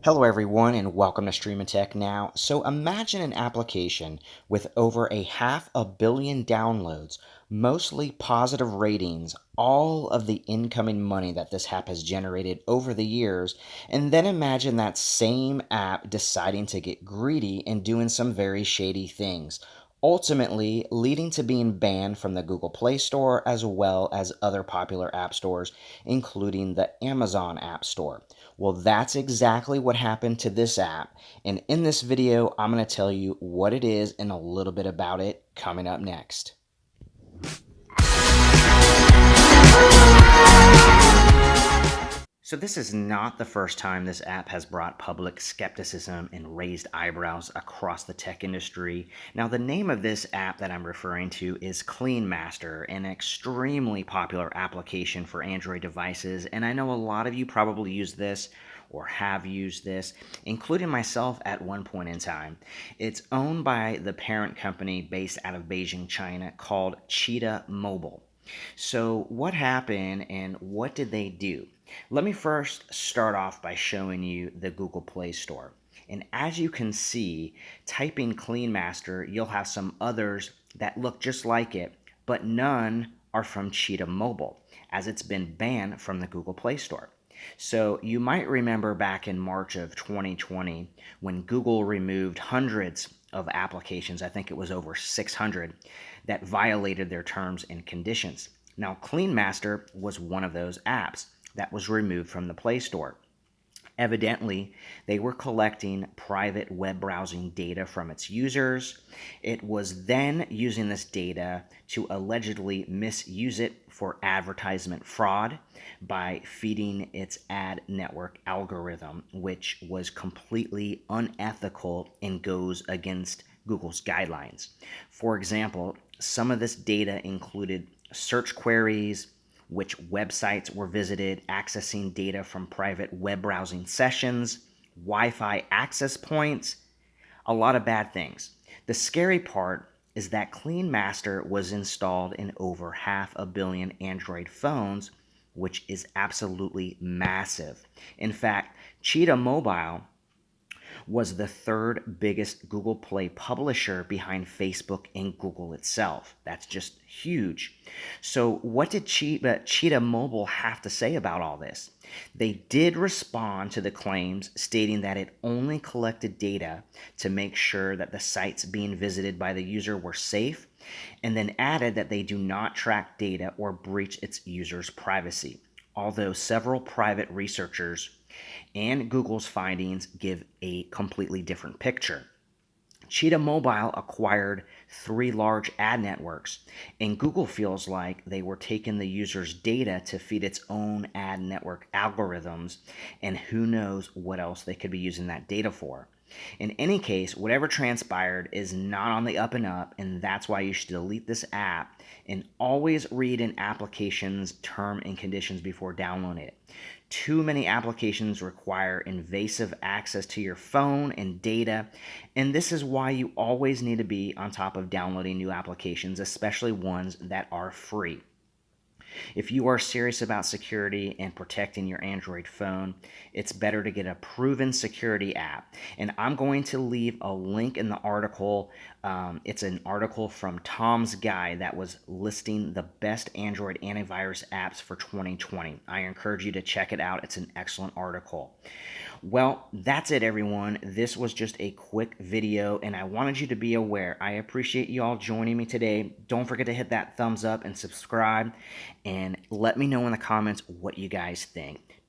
Hello everyone and welcome to streamandtechnow. So imagine an application with over a 500 million downloads, mostly positive ratings, all of the incoming money that this app has generated over the years, and then imagine that same app deciding to get greedy and doing some very shady things, ultimately leading to being banned from the Google Play Store as well as other popular app stores, including the Amazon App Store. Well, that's exactly what happened to this app, and in this video, I'm going to tell you what it is and a little bit about it coming up next. So this is not the first time this app has brought public skepticism and raised eyebrows across the tech industry. Now, the name of this app that I'm referring to is Clean Master, an extremely popular application for Android devices, and I know a lot of you probably use this or have used this, including myself at one point in time. It's owned by the parent company based out of Beijing, China, called Cheetah Mobile. So what happened and what did they do? Let me first start off by showing you the Google Play Store. And as you can see, typing Clean Master, you'll have some others that look just like it, but none are from Cheetah Mobile, as it's been banned from the Google Play Store. So you might remember back in March of 2020 when Google removed hundreds of applications, I think it was over 600, that violated their terms and conditions. Now, Clean Master was one of those apps that was removed from the Play Store. Evidently, they were collecting private web browsing data from its users. It was then using this data to allegedly misuse it for advertisement fraud by feeding its ad network algorithm, which was completely unethical and goes against Google's guidelines. For example, some of this data included search queries, which websites were visited, accessing data from private web browsing sessions, Wi-Fi access points, a lot of bad things. The scary part is that Clean Master was installed in over 500 million Android phones, which is absolutely massive. In fact, Cheetah Mobile was the third biggest Google Play publisher behind Facebook and Google itself. That's just huge. So what did Cheetah Mobile have to say about all this? They did respond to the claims, stating that it only collected data to make sure that the sites being visited by the user were safe, and then added that they do not track data or breach its users' privacy. Although several private researchers and Google's findings give a completely different picture. Cheetah Mobile acquired 3 large ad networks, and Google feels like they were taking the user's data to feed its own ad network algorithms, and who knows what else they could be using that data for. In any case, whatever transpired is not on the up and up, and that's why you should delete this app and always read an application's term and conditions before downloading it. Too many applications require invasive access to your phone and data, and this is why you always need to be on top of downloading new applications, especially ones that are free. If you are serious about security and protecting your Android phone, it's better to get a proven security app. And I'm going to leave a link in the article. It's an article from Tom's Guide that was listing the best Android antivirus apps for 2020. I encourage you to check it out. It's an excellent article. Well, that's it, everyone. This was just a quick video, and I wanted you to be aware. I appreciate you all joining me today. Don't forget to hit that thumbs up and subscribe, and let me know in the comments what you guys think.